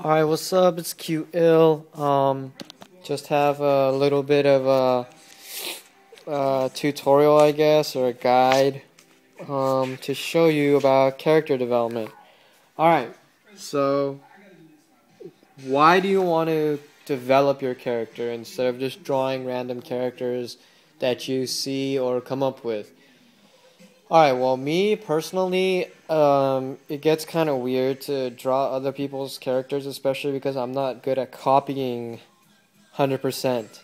Alright, what's up? It's Q-Ill. Just have a little bit of a tutorial, I guess, or a guide to show you about character development. Alright, so why do you want to develop your character instead of just drawing random characters that you see or come up with? Alright, well, me personally, it gets kind of weird to draw other people's characters, especially because I'm not good at copying 100%.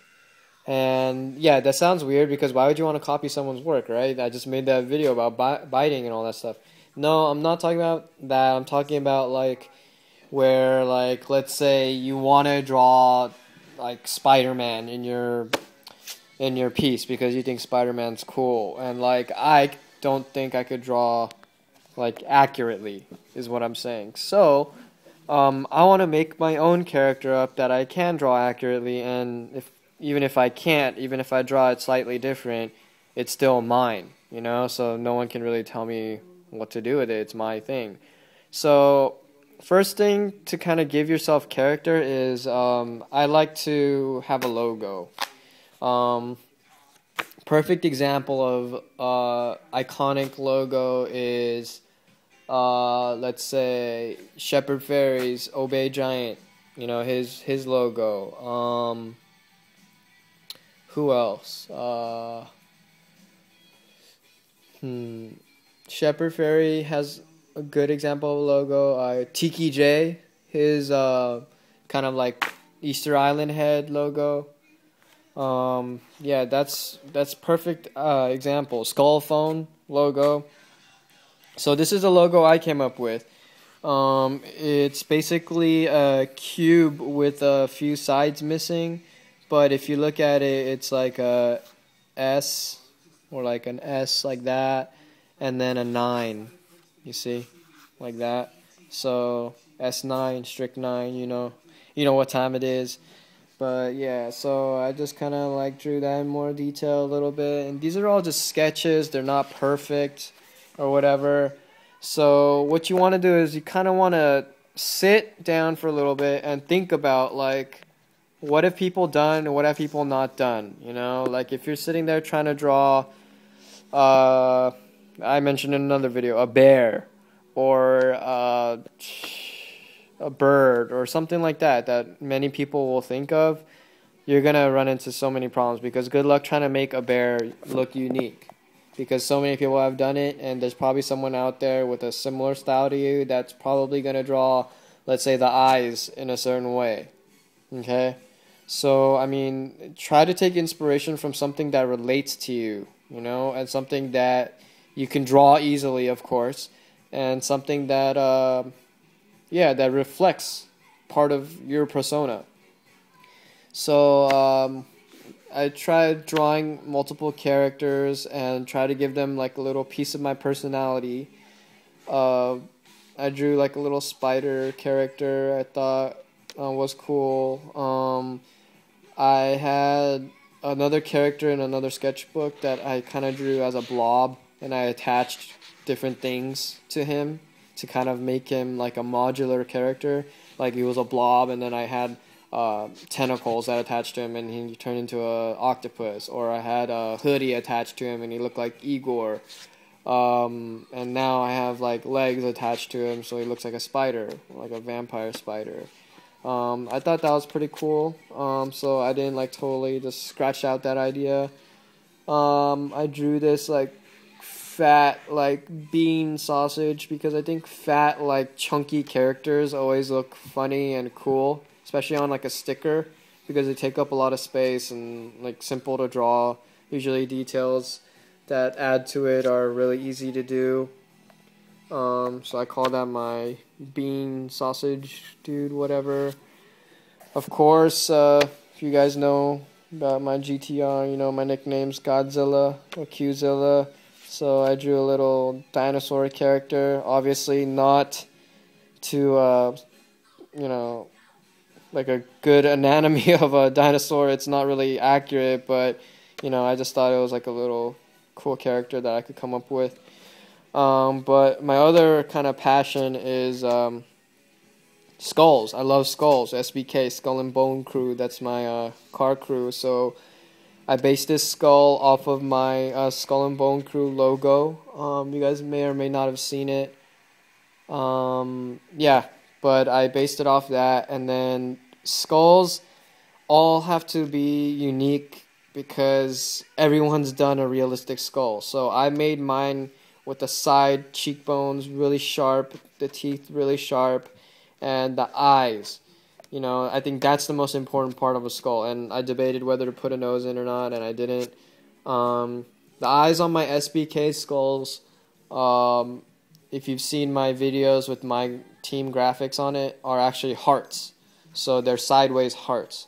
And yeah, that sounds weird because why would you want to copy someone's work, right? I just made that video about biting and all that stuff. No, I'm not talking about that. I'm talking about like where, like, let's say you want to draw like Spider-Man in your piece because you think Spider-Man's cool, and like I don't think I could draw like accurately is what I'm saying. So I want to make my own character up that I can draw accurately, and even if I can't, even if I draw it slightly different, it's still mine, you know. So no one can really tell me what to do with it. It's my thing. So first thing to kind of give yourself character is I like to have a logo. Perfect example of iconic logo is let's say Shepard Fairey's Obey Giant. You know, his logo. Who else? Shepard Fairey has a good example of a logo. Tiki J, his kind of like Easter Island head logo. Yeah, that's perfect example. Skull phone logo. So this is a logo I came up with. It's basically a cube with a few sides missing, but if you look at it, it's like a S, or like an S like that, and then a 9. You see, like that. So S9, strict 9. You know what time it is. But yeah, so I just kind of like drew that in more detail a little bit. And these are all just sketches. They're not perfect or whatever. So what you want to do is you kind of want to sit down for a little bit and think about, like, what have people done and what have people not done? You know, like if you're sitting there trying to draw, I mentioned in another video, a bear or a bird or something like that many people will think of, you're gonna run into so many problems, because good luck trying to make a bear look unique, because so many people have done it, and there's probably someone out there with a similar style to you that's probably gonna draw, let's say, the eyes in a certain way. Okay, so I mean, try to take inspiration from something that relates to you, you know, and something that you can draw easily, of course, and something that yeah, that reflects part of your persona. So I tried drawing multiple characters and try to give them like a little piece of my personality. I drew like a little spider character I thought was cool. I had another character in another sketchbook that I kind of drew as a blob, and I attached different things to him to kind of make him like a modular character. Like he was a blob, and then I had tentacles that attached to him, and he turned into a octopus. Or I had a hoodie attached to him, and he looked like Igor. And now I have like legs attached to him, so he looks like a spider, like a vampire spider. I thought that was pretty cool. So I didn't like totally just scratch out that idea. I drew this like fat like bean sausage, because I think fat like chunky characters always look funny and cool, especially on like a sticker, because they take up a lot of space and like simple to draw. Usually details that add to it are really easy to do. So I call that my bean sausage dude, whatever. Of course, if you guys know about my GTR, you know my nickname's Godzilla or Qzilla. So I drew a little dinosaur character, obviously not to, you know, like a good anatomy of a dinosaur. It's not really accurate, but, you know, I just thought it was like a little cool character that I could come up with. But my other kind of passion is Skulls. I love Skulls. SBK, Skull and Bone Crew. That's my car crew. So I based this skull off of my Skull and Bone Crew logo. You guys may or may not have seen it. Yeah, but I based it off that, and then skulls all have to be unique because everyone's done a realistic skull. So I made mine with the side cheekbones really sharp, the teeth really sharp, and the eyes. You know, I think that's the most important part of a skull, and I debated whether to put a nose in or not, and I didn't. The eyes on my SBK skulls, if you've seen my videos with my team graphics on it, are actually hearts. So they're sideways hearts.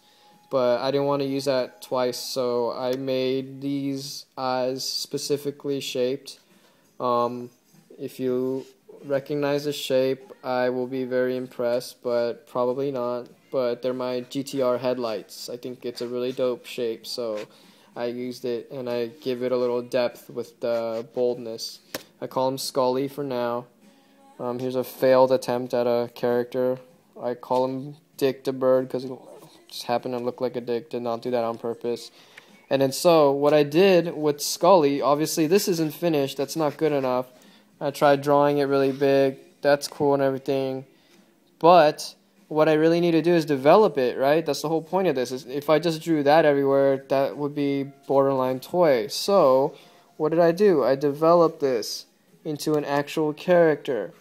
But I didn't want to use that twice, so I made these eyes specifically shaped. If you recognize the shape, I will be very impressed, but probably not. But they're my GTR headlights. I think it's a really dope shape, so I used it, and I give it a little depth with the boldness. I call him Scully for now. Here's a failed attempt at a character. I call him Dick the Bird because he just happened to look like a dick. Did not do that on purpose. And then so what I did with Scully, obviously this isn't finished. That's not good enough. I tried drawing it really big. That's cool and everything. But what I really need to do is develop it, right? That's the whole point of this. Is if I just drew that everywhere, that would be borderline toy. So what did I do? I developed this into an actual character.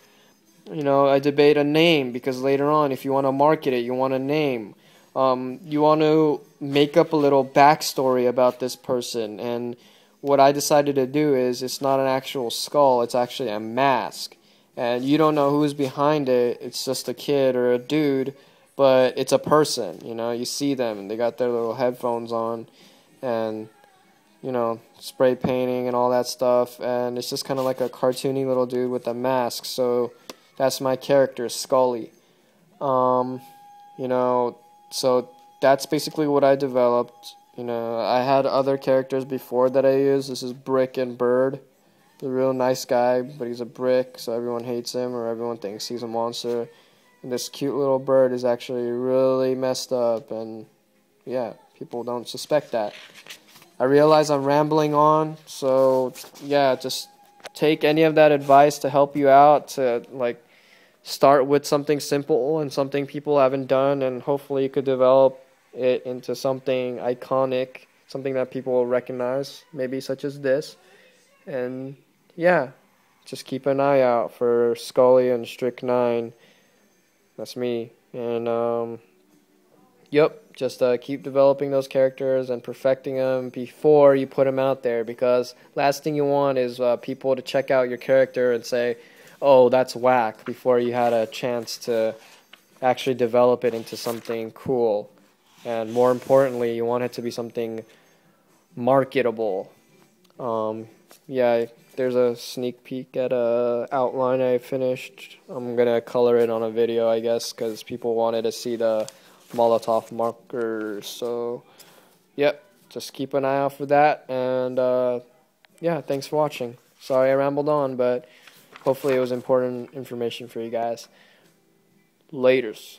You know, I debate a name because later on, if you want to market it, you want a name. You want to make up a little backstory about this person. And what I decided to do is it's not an actual skull, it's actually a mask. And you don't know who's behind it. It's just a kid or a dude, but it's a person. You know, you see them and they got their little headphones on and, you know, spray painting and all that stuff. And it's just kind of like a cartoony little dude with a mask. So that's my character, Scully. You know, so that's basically what I developed. You know, I had other characters before that I used. This is Brick and Bird. He's a real nice guy, but he's a brick, so everyone hates him or everyone thinks he's a monster. And this cute little bird is actually really messed up, and yeah, people don't suspect that. I realize I'm rambling on, so yeah, just take any of that advice to help you out to, like, start with something simple and something people haven't done, and hopefully you could develop it into something iconic, something that people will recognize, maybe such as this. And yeah, just keep an eye out for Scully and Strict 9. That's me. And yep, just keep developing those characters and perfecting them before you put them out there, because last thing you want is people to check out your character and say, oh, that's whack, before you had a chance to actually develop it into something cool. And more importantly, you want it to be something marketable. Yeah, there's a sneak peek at a outline I finished. I'm gonna color it on a video, I guess, because people wanted to see the Molotov markers. So, yep, just keep an eye out for that. And yeah, thanks for watching. Sorry I rambled on, but hopefully it was important information for you guys. Laters.